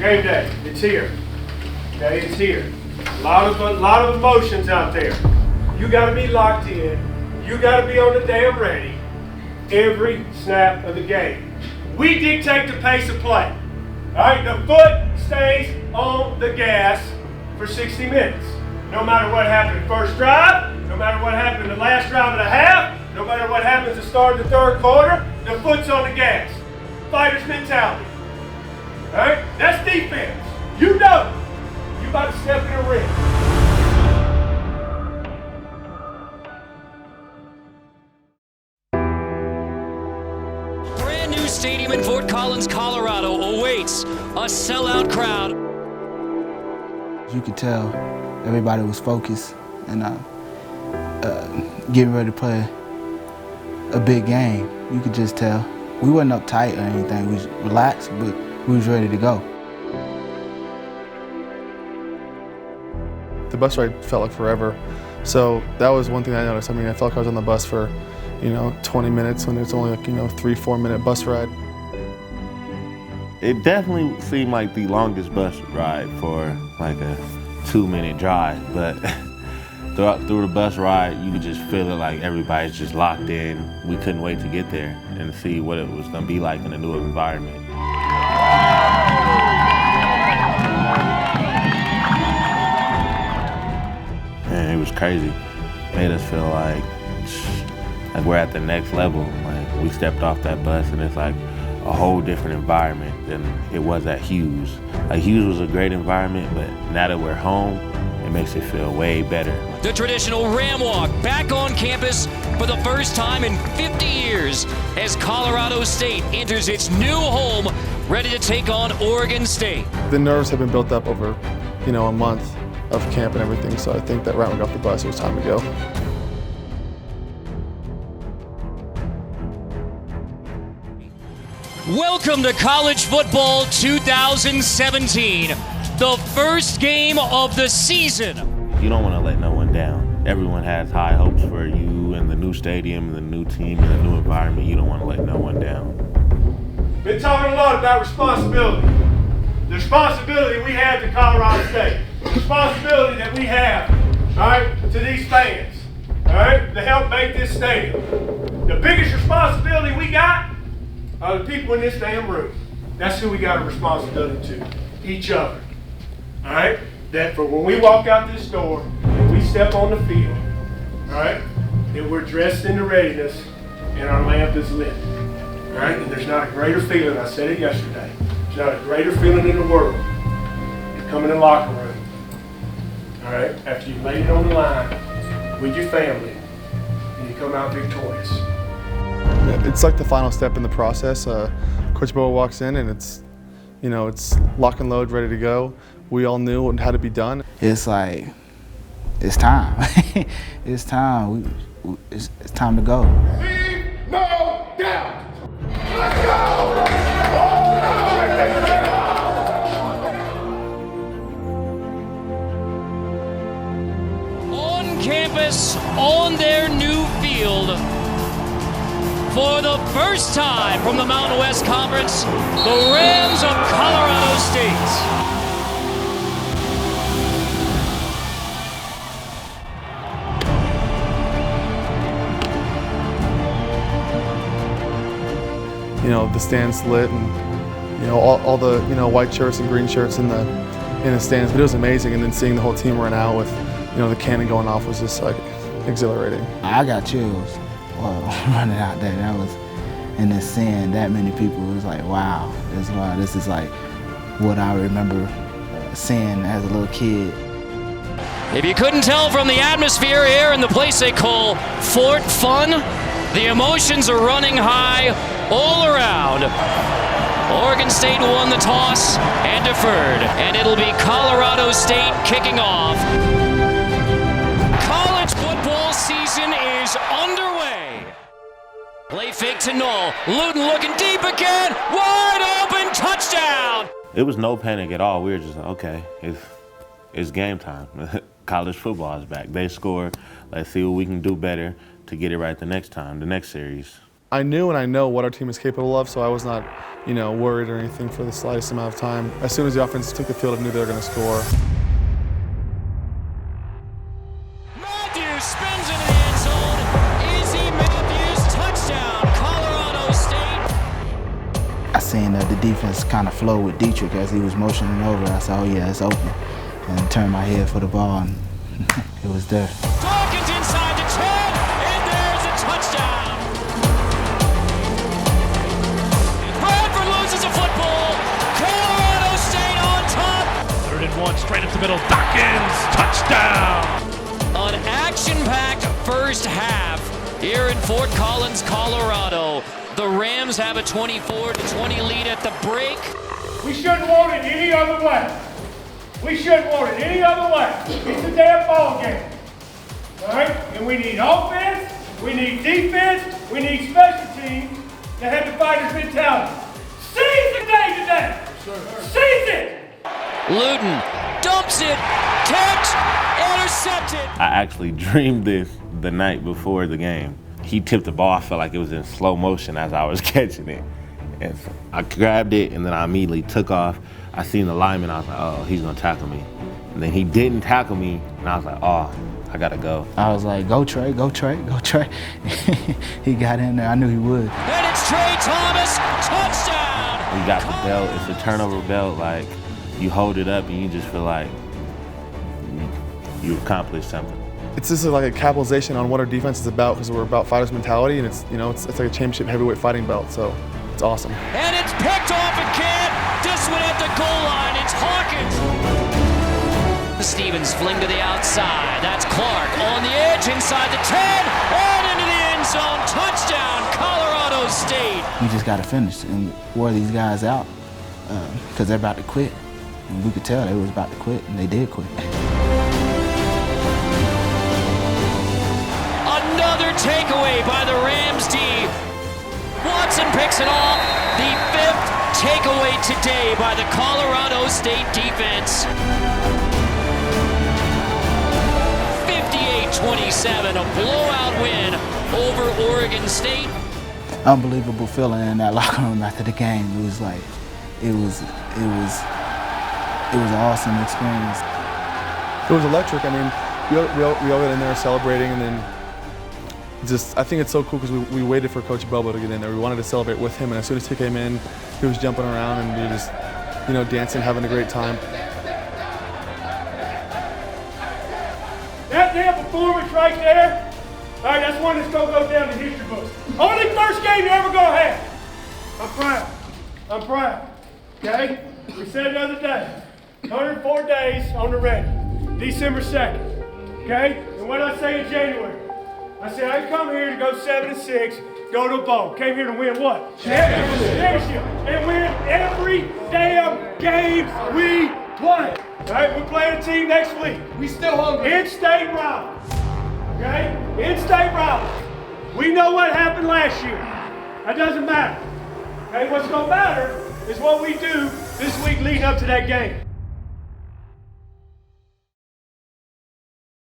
Game day, it's here. Okay, it's here. A lot of emotions out there. You got to be locked in. You got to be on the damn ready every snap of the game. We dictate the pace of play. All right, the foot stays on the gas for 60 minutes. No matter what happened first drive, no matter what happened the last drive of the half, no matter what happens to start the third quarter, the foot's on the gas. Fighter's mentality. All right, that's defense. You know, you about to step in the ring. Brand new stadium in Fort Collins, Colorado awaits a sellout crowd. You could tell everybody was focused and getting ready to play a big game. You could just tell. We wasn't uptight or anything. We was relaxed, but we was ready to go. The bus ride felt like forever. So that was one thing I noticed. I mean, I felt like I was on the bus for, 20 minutes when it's only like, 3-4 minute bus ride. It definitely seemed like the longest bus ride for like a 2-minute drive, but through the bus ride, you could just feel it like everybody's just locked in. We couldn't wait to get there and see what it was gonna be like in a new environment. And it was crazy. Made us feel like we're at the next level. Like we stepped off that bus and it's like a whole different environment than it was at Hughes. Like Hughes was a great environment, but now that we're home, it makes it feel way better. The traditional Ram Walk back on campus for the first time in 50 years as Colorado State enters its new home, ready to take on Oregon State. The nerves have been built up over, a month of camp and everything, so I think that right when we got off the bus, it was time to go. Welcome to College Football 2017, the first game of the season. You don't want to let no one down. Everyone has high hopes for you and the new stadium, and the new team, and the new environment. You don't want to let no one down. Been talking a lot about responsibility. The responsibility we have to Colorado State. The responsibility that we have, all right, to these fans, all right, to help make this stadium. The biggest responsibility we got are the people in this damn room. That's who we got a responsibility to, each other. All right? That for when we walk out this door and we step on the field, all right, that we're dressed in the readiness and our lamp is lit. All right? And there's not a greater feeling, I said it yesterday, there's not a greater feeling in the world. You come in the locker room, all right, after you've laid it on the line with your family, and you come out victorious. It's like the final step in the process. Coach Boa walks in and it's lock and load, ready to go. We all knew what had to be done. It's like, it's time. It's time. It's time to go. Leave no doubt. Let's go! On campus, on their new field, for the first time from the Mountain West Conference, the Rams of Colorado State. The stands lit and all the white shirts and green shirts in the stands. But it was amazing, and then seeing the whole team run out with the cannon going off was just like exhilarating. I got chills running out there. That was, and then seeing that many people, it was like, wow, this is like what I remember seeing as a little kid. If you couldn't tell from the atmosphere here in the place they call Fort Fun, the emotions are running high all around. Oregon State won the toss and deferred, and it'll be Colorado State kicking off. College football season is underway. Play fake to Null. Luton looking deep again. Wide open touchdown. It was no panic at all. We were just like, okay, it's game time. College football is back. They scored. Let's see what we can do better to get it right the next time, the next series. I knew and I know what our team is capable of, so I was not, worried or anything for the slightest amount of time. As soon as the offense took the field, I knew they were going to score. Matthews spins into the end zone. Izzy Matthews, touchdown, Colorado State. I seen the defense kind of flow with Dietrich as he was motioning over. I said, oh yeah, it's open. And turned my head for the ball, and it was there. Dawkins inside the 10, and there's a touchdown. Bradford loses a football. Colorado State on top. 3rd and 1, straight up the middle. Dawkins, touchdown. An action-packed first half here in Fort Collins, Colorado. The Rams have a 24-20 lead at the break. We shouldn't want it any other way. We shouldn't want it any other way. It's a damn ball game. All right? And we need offense, we need defense, we need special teams to have the fighter's mentality. Seize the day today. Seize it. Luton dumps it, catch, intercepted. I actually dreamed this the night before the game. He tipped the ball, I felt like it was in slow motion as I was catching it. And so I grabbed it and then I immediately took off. I seen the lineman, I was like, oh, he's gonna tackle me. And then he didn't tackle me, and I was like, oh, I gotta go. I was like, go Trey, go Trey, go Trey. He got in there, I knew he would. And it's Trey Thomas, touchdown! We got the belt, it's a turnover belt, like, you hold it up and you just feel like you accomplished something. It's just like a capitalization on what our defense is about, because we're about fighters mentality, and it's like a championship heavyweight fighting belt, so it's awesome. And it's picked off again. This one at the goal line. It's Hawkins. Stevens fling to the outside. That's Clark on the edge inside the 10 and into the end zone. Touchdown, Colorado State. We just got to finish and wear these guys out because they're about to quit. And we could tell they was about to quit, and they did quit. Another takeaway by the Rams D. Watson picks it off. The 5th takeaway today by the Colorado State defense. 58-27, a blowout win over Oregon State. Unbelievable feeling in that locker room after the game. It was like, it was an awesome experience. It was electric. I mean, we all got in there celebrating, and then I think it's so cool because we waited for Coach Bobo to get in there. We wanted to celebrate with him, and as soon as he came in, he was jumping around and we were just, dancing, having a great time. That damn performance right there, all right, that's one that's going to go down in the history books. Only first game you're ever going to have. I'm proud. I'm proud. Okay? We said the other day, 104 days on the ready. December 2nd. Okay? And what did I say in January? I said, I come here to go 7-6, go to a bowl. Came here to win what? Championship. And win every damn game we play. All right, we're playing a team next week. We still hungry. In-state rivals. Okay? In-state rivals. We know what happened last year. That doesn't matter. Okay, what's going to matter is what we do this week leading up to that game.